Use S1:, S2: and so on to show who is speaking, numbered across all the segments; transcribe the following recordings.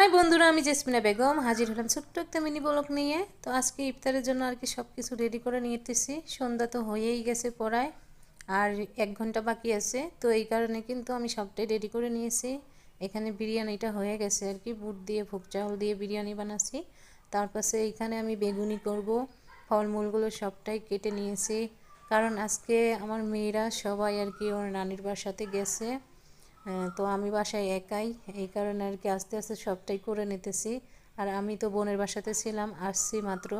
S1: High বন্ধুরা, আমি জেসমিনা বেগম হাজির হলাম ছোট্ট একটা মিনি ব্লগ নিয়ে। তো আজকে ইফতারের জন্য আর কি সব কিছু রেডি করে নিতেছি। সন্ধ্যা তো হয়েই গেছে পড়ায়, আর 1 ঘন্টা বাকি আছে। তো এই কারণে কিন্তু আমি সবটাই রেডি করে নিয়েছি। এখানে বিরিয়ানিটা হয়ে গেছে আর কি, বুট দিয়ে ভোগ চাউল দিয়ে বিরিয়ানি বানাচ্ছি। তারপরে এইখানে আমি বেগুনি করব, ফলমূলগুলো সবটাই কেটে নিয়েছি। কারণ আজকে আমার মেয়েরা সবাই আর কি ওর নানির বাসাতে গেছে। তো আমি বাসায় একাই, এই কারণে আর কি আস্তে আস্তে সবটাই করে নিতেছি। আর আমি তো বোনের বাসাতে ছিলাম, আসছি মাত্র,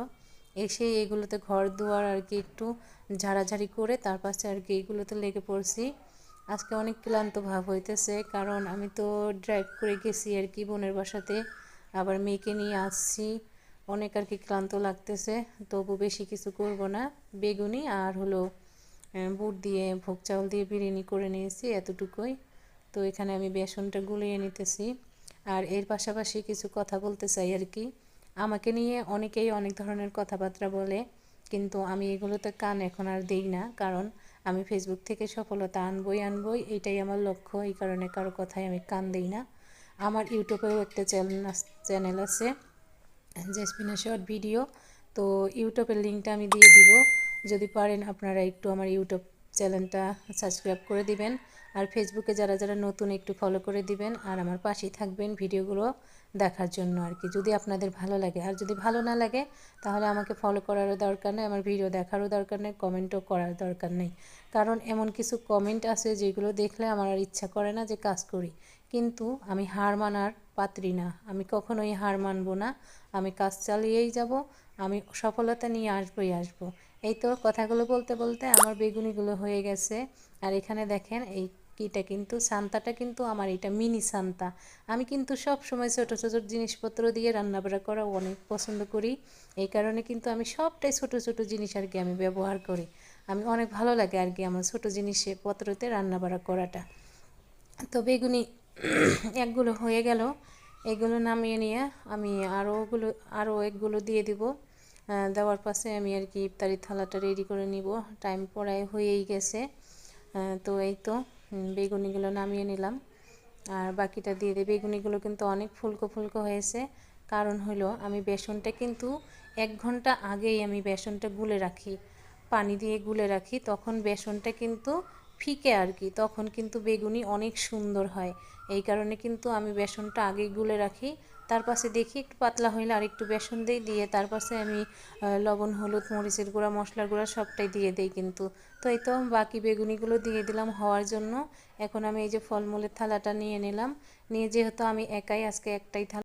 S1: এসে এগুলোতে ঘর দুয়ার আর কি একটু ঝাড়াঝাড়ি করে তার পাশে আর কি এগুলোতে লেগে পড়ছি। আজকে অনেক ক্লান্ত ভাব হইতেছে, কারণ আমি তো ড্রাইভ করে গেছি আর কি বোনের বাসাতে, আবার মেয়েকে নিয়ে আসছি। অনেক আর কি ক্লান্ত লাগতেছে, তবু বেশি কিছু করব না। বেগুনি আর হলো বুট দিয়ে ভোগ চাউল দিয়ে বিরিয়ানি করে নিয়েছি, এতটুকুই। তো এখানে আমি বেসনটা গুলিয়ে নিতেছি। আর এর পাশাপাশি কিছু কথা বলতে চাই আর কি। আমাকে নিয়ে অনেকেই অনেক ধরনের কথাবার্তা বলে, কিন্তু আমি এগুলোতে কান এখন আর দিই না। কারণ আমি ফেসবুক থেকে সফলতা আনবই, এটাই আমার লক্ষ্য। এই কারণে কারো কথায় আমি কান দিই না। আমার ইউটিউবেও একটা চ্যানেল আছে, জেসমিনা শর্ট ভিডিও। তো ইউটিউবের লিঙ্কটা আমি দিয়ে দিব, যদি পারেন আপনারা একটু আমার ইউটিউব চ্যানেলটা সাবস্ক্রাইব করে দিবেন। আর ফেসবুকে যারা যারা নতুন একটু ফলো করে দিবেন, আর আমার পাশেই থাকবেন ভিডিওগুলো দেখার জন্য আর কি, যদি আপনাদের ভালো লাগে। আর যদি ভালো না লাগে তাহলে আমাকে ফলো করারও দরকার নেই, আমার ভিডিও দেখারও দরকার নেই, কমেন্টও করার দরকার নেই। কারণ এমন কিছু কমেন্ট আছে যেগুলো দেখলে আমার আর ইচ্ছা করে না যে কাজ করি। কিন্তু আমি হার মানার পাত্রী না, আমি কখনোই হার মানব না। আমি কাজ চালিয়েই যাব, আমি সফলতা নিয়ে আসবো। এই তো কথাগুলো বলতে বলতে আমার বেগুনিগুলো হয়ে গেছে। আর এখানে দেখেন এই কিটা কিন্তু সান্তাটা কিন্তু আমার এটা মিনি সান্তা। আমি কিন্তু সব সময় ছোট ছোট জিনিসপত্র দিয়ে রান্নাবাড়া করা অনেক পছন্দ করি। এই কারণে কিন্তু আমি সবটাই ছোট ছোট জিনিস আর কি আমি ব্যবহার করি। আমি অনেক ভালো লাগে আর কি আমার ছোট জিনিসপত্রতে রান্নাবাড়া করাটা। তো বেগুনি একগুলো হয়ে গেল, এগুলো নামিয়ে নিয়ে আমি আরও একগুলো দিয়ে দিব। দেওয়ার পাশে আমি আর কি ইফতারি থালাটা রেডি করে নিব, টাইম পড়ায় হয়েই গেছে। তো এই তো বেগুনিগুলো নামিয়ে নিলাম, আর বাকিটা দিয়ে দিই। বেগুনিগুলো কিন্তু অনেক ফুলকো ফুলকো হয়েছে, কারণ হলো আমি বেসনটা কিন্তু 1 ঘন্টা আগেই আমি বেসনটা গুলে রাখি, পানি দিয়ে গুলে রাখি, তখন বেসনটা কিন্তু ফিকে আর কি, তখন কিন্তু বেগুনি অনেক সুন্দর হয়। এই কারণে কিন্তু আমি বেসনটা আগেই গুলে রাখি। তার পাশে দেখি একটু পাতলা হইলে আর একটু বেসন দিয়ে তার পাশে আমি লবণ, হলুদ, মরিচের গুঁড়া, মশলার গুঁড়া সবটাই দিয়ে দিই কিন্তু। তো এই তো বাকি বেগুনিগুলো দিয়ে দিলাম হওয়ার জন্য। এখন আমি এই যে ফলমূলের থালাটা নিয়ে নিলাম, নিয়ে যেহেতু আমি একাই আজকে একটাই থালা